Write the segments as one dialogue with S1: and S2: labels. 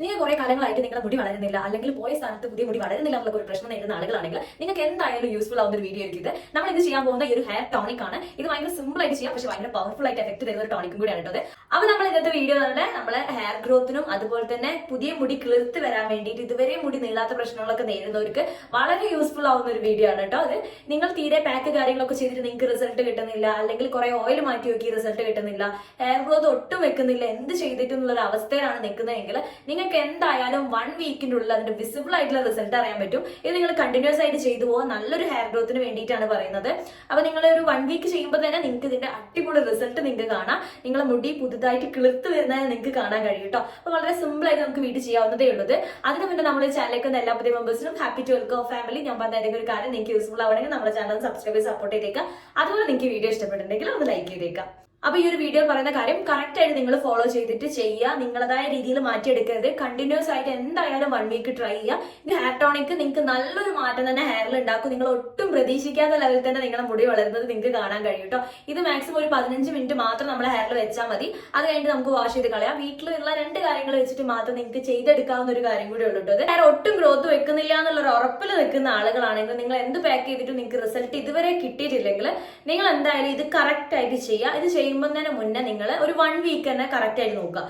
S1: നിങ്ങൾ കുറെ കാലങ്ങളായിട്ട് നിങ്ങളുടെ മുടി വളരുന്നില്ല അല്ലെങ്കിൽ പോയ സ്ഥാനത്ത് പുതിയ മുടി വളരുന്നില്ല എന്നുള്ള ഒരു പ്രശ്നം നേരിടുന്ന ആളുകളാണെങ്കിൽ നിങ്ങൾക്ക് എന്തായാലും യൂസ്ഫുൾ ആവുന്ന ഒരു വീഡിയോ ആയിരിക്കും ഇത്. നമ്മൾ ഇത് ചെയ്യാൻ പോകുന്ന ഈ ഒരു ഹെയർ ടോണിക് ആണ്. ഇത് ഭയങ്കര സിമ്പിൾ ആയിട്ട് ചെയ്യാം, പക്ഷെ ഭയങ്കര പവർഫുൾ ആയിട്ട് എഫക്ട് തരുന്ന ഒരു ടോണിക്കും കൂടിയാണ് കേട്ടത്. അപ്പൊ നമ്മൾ ഇന്നത്തെ വീഡിയോ തന്നെ നമ്മളെ ഹെയർ ഗ്രോത്തിനും അതുപോലെ തന്നെ പുതിയ മുടി കിളിർത്ത് വരാൻ വേണ്ടിയിട്ട് ഇതുവരെ മുടി നീളാത്ത പ്രശ്നങ്ങളൊക്കെ നേരിടുന്നവർക്ക് വളരെ യൂസ്ഫുൾ ആവുന്ന ഒരു വീഡിയോ ആണ് കേട്ടോ. അത് നിങ്ങൾ തീരെ പാക്ക് കാര്യങ്ങളൊക്കെ ചെയ്തിട്ട് നിങ്ങൾക്ക് റിസൾട്ട് കിട്ടുന്നില്ല, അല്ലെങ്കിൽ കുറെ ഓയിൽ മാറ്റി നോക്കി റിസൾട്ട് കിട്ടുന്നില്ല, ഹെയർ ഗ്രോത്ത് ഒട്ടും വെക്കുന്നില്ല, എന്ത് ചെയ്തിട്ടും എന്നുള്ള ഒരു അവസ്ഥയിലാണ് നിൽക്കുന്നതെങ്കിൽ നിങ്ങൾക്ക് എന്തായാലും 1 വീക്കിന്റെ ഉള്ളിൽ അതിന്റെ വിസിബിൾ ആയിട്ടുള്ള റിസൾട്ട് അറിയാൻ പറ്റും. ഇത് നിങ്ങൾ കണ്ടിന്യൂസ് ആയിട്ട് ചെയ്തു പോകാൻ നല്ലൊരു ഹെയർ ഗ്രോത്തിന് വേണ്ടിയിട്ടാണ് പറയുന്നത്. അപ്പൊ നിങ്ങൾ ഒരു 1 വീക്ക് ചെയ്യുമ്പോൾ തന്നെ നിങ്ങൾക്ക് ഇതിന്റെ അടിപൊളി റിസൾട്ട് നിങ്ങൾക്ക് കാണാം. നിങ്ങളെ മുടി പുതുതായിട്ട് കിളിർത്ത് വരുന്നതിന് നിങ്ങൾക്ക് കാണാൻ കഴിയും കേട്ടോ. അപ്പൊ വളരെ സിമ്പിൾ ആയിട്ട് നമുക്ക് വീട്ടിൽ ചെയ്യാവുന്നതേ ഉള്ളത്. അതിന് മുന്നേ നമ്മുടെ ചാനലിലേക്ക് എല്ലാ പുതിയ മെമ്പേഴ്സിനും ഹാപ്പി ടു വെൽക്കം ഫാമിലി. ഞാൻ പറഞ്ഞ ഏതെങ്കിലും ഒരു കാര്യം നിങ്ങൾക്ക് യൂസ്ഫുൾ ആവണമെങ്കിൽ നമ്മുടെ ചാനൽ സബ്സ്ക്രൈബ് ചെയ്ത് സപ്പോർട്ട് ചെയ്തേക്കാം. അതുപോലെ നിങ്ങൾക്ക് വീഡിയോ ഇഷ്ടപ്പെട്ടിട്ടുണ്ടെങ്കിൽ ഒന്ന് ലൈക്ക് ചെയ്തേക്കാം. അപ്പൊ ഈ ഒരു വീഡിയോ പറയുന്ന കാര്യം കറക്റ്റ് ആയിട്ട് നിങ്ങൾ ഫോളോ ചെയ്തിട്ട് ചെയ്യുക. നിങ്ങളതായ രീതിയിൽ മാറ്റിയെടുക്കരുത്. കണ്ടിന്യൂസ് ആയിട്ട് എന്തായാലും 1 വീക്ക് ട്രൈ ചെയ്യുക. ഈ ഹെയർ ടോണിക്ക് നിങ്ങൾക്ക് നല്ലൊരു മാറ്റം തന്നെ ഹെയറിൽ ഉണ്ടാക്കും. നിങ്ങൾ ഒട്ടും പ്രതീക്ഷിക്കാത്ത ലെവലിൽ തന്നെ നിങ്ങളുടെ മുടി വളരുന്നത് നിങ്ങൾക്ക് കാണാൻ കഴിയും കേട്ടോ. ഇത് മാക്സിമം ഒരു 15 മിനിറ്റ് മാത്രം നമ്മുടെ ഹെയറിൽ വെച്ചാൽ മതി. അത് കഴിഞ്ഞിട്ട് നമുക്ക് വാഷ് ചെയ്ത് കളയാം. വീട്ടിലുള്ള 2 കാര്യങ്ങൾ വെച്ചിട്ട് മാത്രം നിങ്ങൾക്ക് ചെയ്തെടുക്കാവുന്ന ഒരു കാര്യം കൂടി ഉള്ളൂ കേട്ടോ. ഹെയർ ഒട്ടും ഗ്രോത്ത് വെക്കുന്നില്ല എന്നുള്ള ഒരു ഉറപ്പിൽ നിൽക്കുന്ന ആളുകളാണെങ്കിൽ നിങ്ങൾ എന്ത് പാക്ക് ചെയ്തിട്ടും നിങ്ങൾക്ക് റിസൾട്ട് ഇതുവരെ കിട്ടിയിട്ടില്ലെങ്കിൽ നിങ്ങൾ എന്തായാലും ഇത് കറക്റ്റ് ആയിട്ട് ചെയ്യുക. ഇത് ചെയ്യുമ്പോൾ തന്നെ മുന്നേ നിങ്ങൾ ഒരു 1 വീക്ക് തന്നെ കറക്റ്റ് ആയിട്ട് നോക്കുക.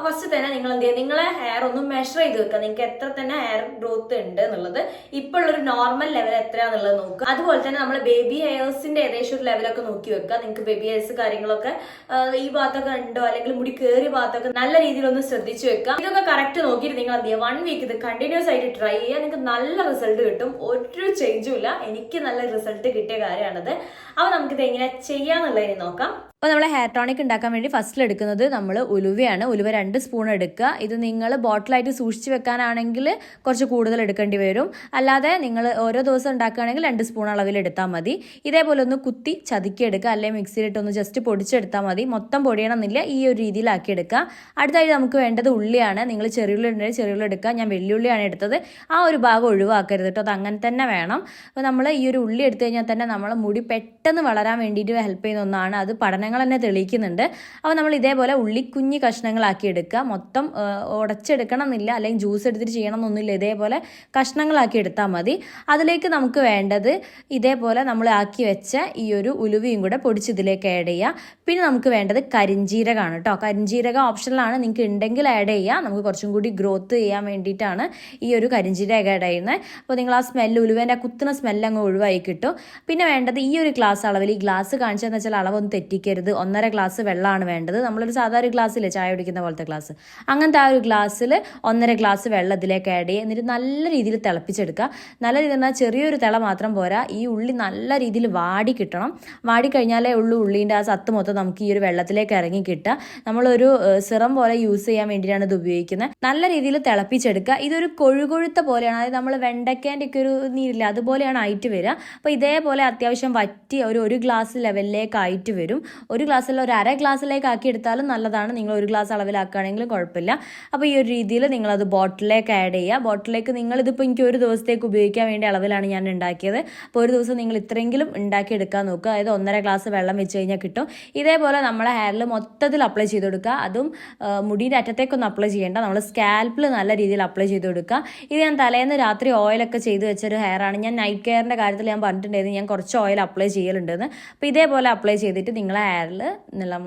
S1: ഫസ്റ്റ് തന്നെ നിങ്ങൾ എന്ത് ചെയ്യുക, നിങ്ങളെ ഹെയർ ഒന്ന് മെഷർ ചെയ്ത് വെക്കുക. നിങ്ങൾക്ക് എത്ര തന്നെ ഹെയർ ഗ്രോത്ത് ഉണ്ട് എന്നുള്ളത്, ഇപ്പോഴുള്ളൊരു നോർമൽ ലെവൽ എത്രയാന്നുള്ളത് നോക്കുക. അതുപോലെ തന്നെ നമ്മൾ ബേബി ഹെയർസിന്റെ ഏകദേശം ഒരു ലെവലൊക്കെ നോക്കി വെക്കുക. നിങ്ങൾക്ക് ബേബി ഹെയർസ് കാര്യങ്ങളൊക്കെ ഈ ഭാഗത്തൊക്കെ ഉണ്ടോ, അല്ലെങ്കിൽ മുടി കയറിയ ഭാഗത്തൊക്കെ നല്ല രീതിയിൽ ഒന്ന് ശ്രദ്ധിച്ചു വെക്കുക. ഇതൊക്കെ കറക്റ്റ് നോക്കിയിട്ട് നിങ്ങൾ എന്ത് ചെയ്യുക, 1 വീക്ക് ഇത് കണ്ടിന്യൂസ് ആയിട്ട് ട്രൈ ചെയ്യുക. നിങ്ങൾക്ക് നല്ല റിസൾട്ട് കിട്ടും. ഒരു ചേഞ്ചും ഇല്ല. എനിക്ക് നല്ല റിസൾട്ട് കിട്ടിയ കാര്യമാണത്. അപ്പൊ നമുക്കിത് എങ്ങനെ ചെയ്യാന്നുള്ളതിന് നോക്കാം.
S2: അപ്പോൾ നമ്മൾ ഹെയർ ടോണിക് ഉണ്ടാക്കാൻ വേണ്ടി ഫസ്റ്റിൽ എടുക്കുന്നത് നമ്മൾ ഉലുവയാണ്. ഉലുവ 2 സ്പൂൺ എടുക്കുക. ഇത് നിങ്ങൾ ബോട്ടിലായിട്ട് സൂക്ഷിച്ച് വെക്കാനാണെങ്കിൽ കുറച്ച് കൂടുതൽ എടുക്കേണ്ടി വരും. അല്ലാതെ നിങ്ങൾ ഓരോ ദിവസം ഉണ്ടാക്കുകയാണെങ്കിൽ 2 സ്പൂൺ അളവിൽ എടുത്താൽ മതി. ഇതേപോലെ ഒന്ന് കുത്തി ചതുക്കി എടുക്കുക, അല്ലെങ്കിൽ മിക്സിയിലിട്ടൊന്ന് ജസ്റ്റ് പൊടിച്ചെടുത്താൽ മതി. മൊത്തം പൊടിയണമെന്നില്ല, ഈ ഒരു രീതിയിലാക്കി എടുക്കുക. അടുത്തായിട്ട് നമുക്ക് വേണ്ടത് ഉള്ളിയാണ്. നിങ്ങൾ ചെറിയുള്ളി ഉണ്ടെങ്കിൽ ചെറിയുള്ളി എടുക്കുക. ഞാൻ വെള്ളിയുള്ളിയാണ് എടുത്തത്. ആ ഒരു ഭാഗം ഒഴിവാക്കരുത് കേട്ടോ, അത് അങ്ങനെ തന്നെ വേണം. അപ്പോൾ നമ്മൾ ഈ ഒരു ഉള്ളി എടുത്തു കഴിഞ്ഞാൽ തന്നെ നമ്മളെ മുടി പെട്ടെന്ന് വളരാൻ വേണ്ടിയിട്ട് ഹെൽപ്പ് ചെയ്യുന്ന ഒന്നാണ്. അത് പഠനങ്ങൾ തന്നെ തെളിയിക്കുന്നുണ്ട്. അപ്പോൾ നമ്മൾ ഇതേപോലെ ഉള്ളി കുഞ്ഞി കഷ്ണങ്ങളാക്കി എടുക്കുക. മൊത്തം ഉടച്ചെടുക്കണം എന്നില്ല, അല്ലെങ്കിൽ ജ്യൂസ് എടുത്തിട്ട് ചെയ്യണം എന്നൊന്നുമില്ല. ഇതേപോലെ കഷ്ണങ്ങളാക്കി എടുത്താൽ മതി. അതിലേക്ക് നമുക്ക് വേണ്ടത് ഇതേപോലെ നമ്മൾ ആക്കി വെച്ച ഈ ഒരു ഉലുവയും കൂടെ പൊടിച്ച് ഇതിലേക്ക് ആഡ് ചെയ്യുക. പിന്നെ നമുക്ക് വേണ്ടത് കരിഞ്ജീരകമാണ് കേട്ടോ. കരിഞ്ജീരകം ഓപ്ഷനിലാണ്, നിങ്ങൾക്ക് ഉണ്ടെങ്കിൽ ആഡ് ചെയ്യുക. നമുക്ക് കുറച്ചും കൂടി ഗ്രോത്ത് ചെയ്യാൻ വേണ്ടിയിട്ടാണ് ഈ ഒരു കരിഞ്ജീരകം ആഡ് ചെയ്യുന്നത്. അപ്പോൾ നിങ്ങൾ ആ സ്മെല്ല്, ഉലുവേൻ്റെ ആ കുത്തുന്ന സ്മെല്ല് അങ്ങ് ഒഴിവായി കിട്ടും. പിന്നെ വേണ്ടത് ഈ ഒരു ഗ്ലാസ് അളവിൽ, ഈ ഗ്ലാസ് കാണിച്ചതെന്ന് വെച്ചാൽ അളവൊന്നും തെറ്റിക്കരുത്. 1.5 ഗ്ലാസ് വെള്ളമാണ് വേണ്ടത്. നമ്മളൊരു സാധാരണ ഗ്ലാസ്സിലെ ചായ കുടിക്കുന്ന പോലത്തെ ഗ്ലാസ്, അങ്ങനത്തെ ആ ഒരു ഗ്ലാസ്സിൽ 1.5 ഗ്ലാസ് വെള്ളം ഇതിലേക്ക് ആഡ് ചെയ്യുക. എന്നിട്ട് നല്ല രീതിയിൽ തിളപ്പിച്ചെടുക്കുക. നല്ല രീതിയിൽ എന്നാൽ ചെറിയൊരു തിള മാത്രം പോരാ, ഈ ഉള്ളി നല്ല രീതിയിൽ വാടി കിട്ടണം. വാടി കഴിഞ്ഞാലേ ഉള്ളീൻ്റെ ആ സത്ത് മൊത്തം നമുക്ക് ഈ ഒരു വെള്ളത്തിലേക്ക് ഇറങ്ങി കിട്ടുക. നമ്മളൊരു സിറം പോലെ യൂസ് ചെയ്യാൻ വേണ്ടിയിട്ടാണ് ഇത് ഉപയോഗിക്കുന്നത്. നല്ല രീതിയിൽ തിളപ്പിച്ചെടുക്കുക. ഇതൊരു കൊഴുകൊഴുത്ത പോലെയാണ്, അതായത് നമ്മൾ വെണ്ടയ്ക്കേൻ്റെ ഒക്കെ ഒരു നീരില്ല, അതുപോലെയാണ് ആയിട്ട് വരിക. അപ്പോൾ ഇതേപോലെ അത്യാവശ്യം വറ്റി ഒരു ഗ്ലാസ് ലെവലിലേക്ക് ആയിട്ട് വരും. ഒരു ഗ്ലാസ്സിൽ ഒരു 1/2 ഗ്ലാസ്സിലേക്ക് ആക്കി എടുത്താലും നല്ലതാണ്. നിങ്ങൾ 1 ഗ്ലാസ് അളവിലാക്കുകയാണെങ്കിലും കുഴപ്പമില്ല. അപ്പോൾ ഈ ഒരു രീതിയിൽ നിങ്ങളത് ബോട്ടിലേക്ക് ആഡ് ചെയ്യുക. ബോട്ടിലേക്ക് നിങ്ങളിതിപ്പോൾ എനിക്ക് ഒരു ദിവസത്തേക്ക് ഉപയോഗിക്കാൻ വേണ്ടി അളവിലാണ് ഞാൻ ഉണ്ടാക്കിയത്. അപ്പോൾ ഒരു ദിവസം നിങ്ങൾ ഇത്രയെങ്കിലും ഉണ്ടാക്കിയെടുക്കാൻ നോക്കുക. അതായത് 1.5 ഗ്ലാസ് വെള്ളം വെച്ച് കഴിഞ്ഞാൽ കിട്ടും. ഇതേപോലെ നമ്മളെ ഹെയറിൽ മൊത്തത്തിൽ അപ്ലൈ ചെയ്ത് കൊടുക്കുക. അതും മുടിയുടെ അറ്റത്തേക്കൊന്നും അപ്ലൈ ചെയ്യേണ്ട, നമ്മൾ സ്കാൽപ്പിൽ നല്ല രീതിയിൽ അപ്ലൈ ചെയ്ത് കൊടുക്കുക. ഇത് ഞാൻ തലേന്ന് രാത്രി ഓയിലൊക്കെ ചെയ്ത് വെച്ചൊരു ഹെയറാണ്. ഞാൻ നൈറ്റ് കെയറിൻ്റെ കാര്യത്തിൽ ഞാൻ പറഞ്ഞിട്ടുണ്ടായിരുന്നു ഞാൻ കുറച്ച് ഓയിൽ അപ്ലൈ ചെയ്യലുണ്ടെന്ന്. അപ്പോൾ ഇതേപോലെ അപ്ലൈ ചെയ്തിട്ട് നിങ്ങളെ ഹെയറിൽ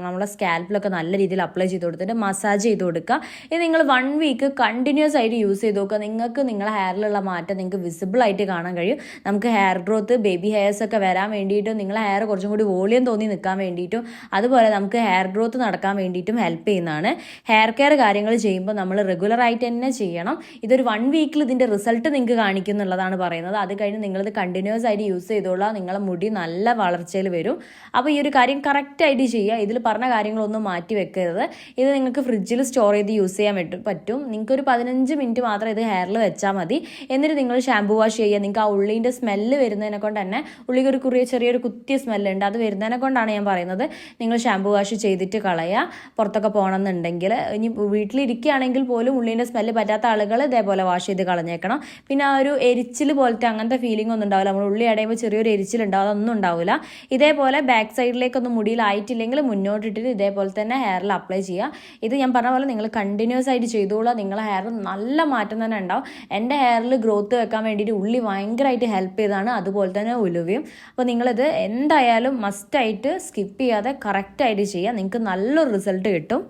S2: നമ്മളെ സ്കാൽപ്പിലൊക്കെ നല്ല രീതിയിൽ അപ്ലൈ ചെയ്ത് കൊടുത്തിട്ട് മസാജ് ചെയ്ത് കൊടുക്കുക. ഇത് നിങ്ങൾ 1 വീക്ക് കണ്ടിന്യൂസ് ആയിട്ട് യൂസ് ചെയ്ത് നോക്കുക. നിങ്ങൾക്ക് നിങ്ങളെ ഹെയറിലുള്ള മാറ്റം നിങ്ങൾക്ക് വിസിബിൾ ആയിട്ട് കാണാൻ കഴിയും. നമുക്ക് ഹെയർ ഗ്രോത്ത്, ബേബി ഹെയർസ് ഒക്കെ വരാൻ വേണ്ടിയിട്ടും നിങ്ങളെ ഹെയർ കുറച്ചും കൂടി വോളിയം തോന്നി നിൽക്കാൻ വേണ്ടിയിട്ടും അതുപോലെ നമുക്ക് ഹെയർ ഗ്രോത്ത് നടക്കാൻ വേണ്ടിയിട്ടും ഹെൽപ്പ് ചെയ്യുന്നതാണ്. ഹെയർ കെയർ കാര്യങ്ങൾ ചെയ്യുമ്പോൾ നമ്മൾ റെഗുലറായിട്ട് തന്നെ ചെയ്യണം. ഇതൊരു 1 വീക്കിൽ ഇതിൻ്റെ റിസൾട്ട് നിങ്ങൾക്ക് കാണിക്കും എന്നുള്ളതാണ് പറയുന്നത്. അത് കഴിഞ്ഞ് നിങ്ങളിത് കണ്ടിന്യൂസ് ആയിട്ട് യൂസ് ചെയ്തോളാം. നിങ്ങളെ മുടി നല്ല വളർച്ചയിൽ വരും. അപ്പോൾ ഈ ഒരു കാര്യം കറക്റ്റായിട്ട് ചെയ്യുക. ഇതിൽ പറഞ്ഞ കാര്യങ്ങളൊന്നും മാറ്റി വെക്കരുത്. ഇത് നിങ്ങൾക്ക് ഫ്രിഡ്ജിൽ സ്റ്റോർ ചെയ്ത് യൂസ് ചെയ്യാൻ പറ്റും. നിങ്ങൾക്കൊരു 15 മിനിറ്റ് മാത്രം ഇത് ഹെയറിൽ വെച്ചാൽ മതി. എന്നിട്ട് നിങ്ങൾ ഷാമ്പൂ വാഷ് ചെയ്യുക. നിങ്ങൾക്ക് ആ ഉള്ളിൻ്റെ സ്മെല്ല് വരുന്നതിനെ കൊണ്ട് തന്നെ, ഉള്ളിക്ക് ഒരു ചെറിയൊരു കുത്തിയ സ്മെല്ലുണ്ട്, അത് വരുന്നതിനെ കൊണ്ടാണ് ഞാൻ പറയുന്നത്. നിങ്ങൾ ഷാമ്പൂ വാഷ് ചെയ്തിട്ട് കളയുക. പുറത്തൊക്കെ പോകണമെന്നുണ്ടെങ്കിൽ, ഇനി വീട്ടിലിരിക്കുകയാണെങ്കിൽ പോലും ഉള്ളിൻ്റെ സ്മെല്ല് പറ്റാത്ത ആളുകൾ ഇതേപോലെ വാഷ് ചെയ്ത് കളഞ്ഞേക്കണം. പിന്നെ ആ ഒരു എരിച്ചിൽ പോലത്തെ അങ്ങനത്തെ ഫീലിംഗ് ഒന്നും ഉണ്ടാവില്ല. നമ്മൾ ഉള്ളി അടയുമ്പോൾ ചെറിയൊരു എരിച്ചിലുണ്ടാവും, അതൊന്നും ഉണ്ടാവില്ല. ഇതേപോലെ ബാക്ക് സൈഡിലേക്കൊന്ന് മുടിയിൽ ആയിട്ടില്ലെങ്കിൽ മുന്നോട്ടിട്ടിട്ട് ഇതേപോലെ തന്നെ ഹെയറിൽ അപ്ലൈ ചെയ്യുക. ഇത് ഞാൻ പറഞ്ഞ പോലെ നിങ്ങൾ കണ്ടിന്യൂസ് ആയിട്ട് ചെയ്തോളാം. നിങ്ങളെ ഹെയർ നല്ല മാറ്റം തന്നെ ഉണ്ടാവും. എൻ്റെ ഹെയറിൽ ഗ്രോത്ത് വെക്കാൻ വേണ്ടിയിട്ട് ഉള്ളി ഭയങ്കരമായിട്ട് ഹെൽപ്പ് ചെയ്തതാണ്, അതുപോലെ തന്നെ ഉലുവയും. അപ്പോൾ നിങ്ങളിത് എന്തായാലും മസ്റ്റായിട്ട് സ്കിപ്പ് ചെയ്യാതെ കറക്റ്റായിട്ട് ചെയ്യുക. നിങ്ങൾക്ക് നല്ലൊരു റിസൾട്ട് കിട്ടും.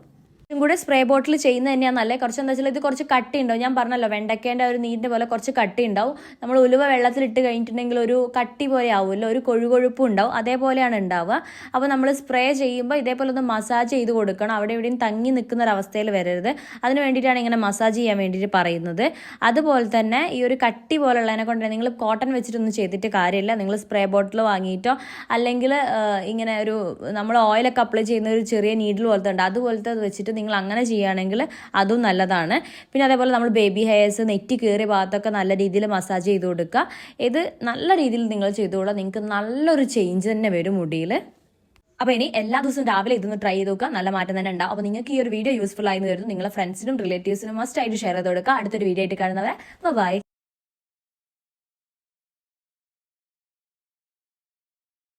S2: ഇതും കൂടെ സ്പ്രേ ബോട്ടിൽ ചെയ്യുന്നത് തന്നെയാണ് നല്ലത്. കുറച്ച് എന്താ വെച്ചാൽ ഇത് കുറച്ച് കട്ടി ഉണ്ടാവും. ഞാൻ പറഞ്ഞല്ലോ വെണ്ടക്കേൻ്റെ ഒരു നീരിൻ്റെ പോലെ കുറച്ച് കട്ടി ഉണ്ടാവും. നമ്മൾ ഉലുവ വെള്ളത്തിലിട്ട് കഴിഞ്ഞിട്ടുണ്ടെങ്കിൽ ഒരു കട്ടി പോലെ ആവുമല്ലോ, ഒരു കൊഴുകൊഴുപ്പും ഉണ്ടാവും, അതേപോലെയാണ് ഉണ്ടാവുക. അപ്പോൾ നമ്മൾ സ്പ്രേ ചെയ്യുമ്പോൾ ഇതേപോലെ ഒന്ന് മസാജ് ചെയ്ത് കൊടുക്കണം. അവിടെ എവിടെയും തങ്ങി നിൽക്കുന്ന ഒരു അവസ്ഥയിൽ വരരുത്. അതിന് വേണ്ടിയിട്ടാണ് ഇങ്ങനെ മസാജ് ചെയ്യാൻ വേണ്ടിയിട്ട് പറയുന്നത്. അതുപോലെ തന്നെ ഈ ഒരു കട്ടി പോലുള്ളതിനെ കൊണ്ട് നിങ്ങൾ കോട്ടൺ വെച്ചിട്ടൊന്നും ചെയ്തിട്ട് കാര്യമില്ല. നിങ്ങൾ സ്പ്രേ ബോട്ടിൽ വാങ്ങിയിട്ടോ അല്ലെങ്കിൽ ഇങ്ങനെ ഒരു നമ്മൾ ഓയിലൊക്കെ അപ്ലൈ ചെയ്യുന്ന ഒരു ചെറിയ നീഡിൽ പോലത്തെ ഉണ്ട്, അതുപോലത്തെ വെച്ചിട്ട് നിങ്ങൾ അങ്ങനെ ചെയ്യുകയാണെങ്കിൽ അതും നല്ലതാണ്. പിന്നെ അതേപോലെ നമ്മൾ ബേബി ഹെയർസ്, നെറ്റി കയറിയ ഭാഗത്തൊക്കെ നല്ല രീതിയിൽ മസാജ് ചെയ്ത് കൊടുക്കുക. ഇത് നല്ല രീതിയിൽ നിങ്ങൾ ചെയ്തുകൊള്ളാം. നിങ്ങൾക്ക് നല്ലൊരു ചേഞ്ച് തന്നെ വരും മുടിയിൽ. അപ്പോൾ ഇനി എല്ലാ ദിവസവും രാവിലെ ഇതൊന്ന് ട്രൈ ചെയ്ത് നോക്കുക, നല്ല മാറ്റം തന്നെ ഉണ്ടാവും. അപ്പോൾ നിങ്ങൾക്ക് ഈ ഒരു വീഡിയോ യൂസ്ഫുൾ ആയി എന്ന് കരുതുന്നു. നിങ്ങളുടെ ഫ്രണ്ട്സിനും റിലേറ്റീവ്സിനും മസ്റ്റ് ആയിട്ട് ഷെയർ ചെയ്ത് കൊടുക്കുക. അടുത്തൊരു വീഡിയോ ആയിട്ട് കാണുന്നവരെ ബൈ.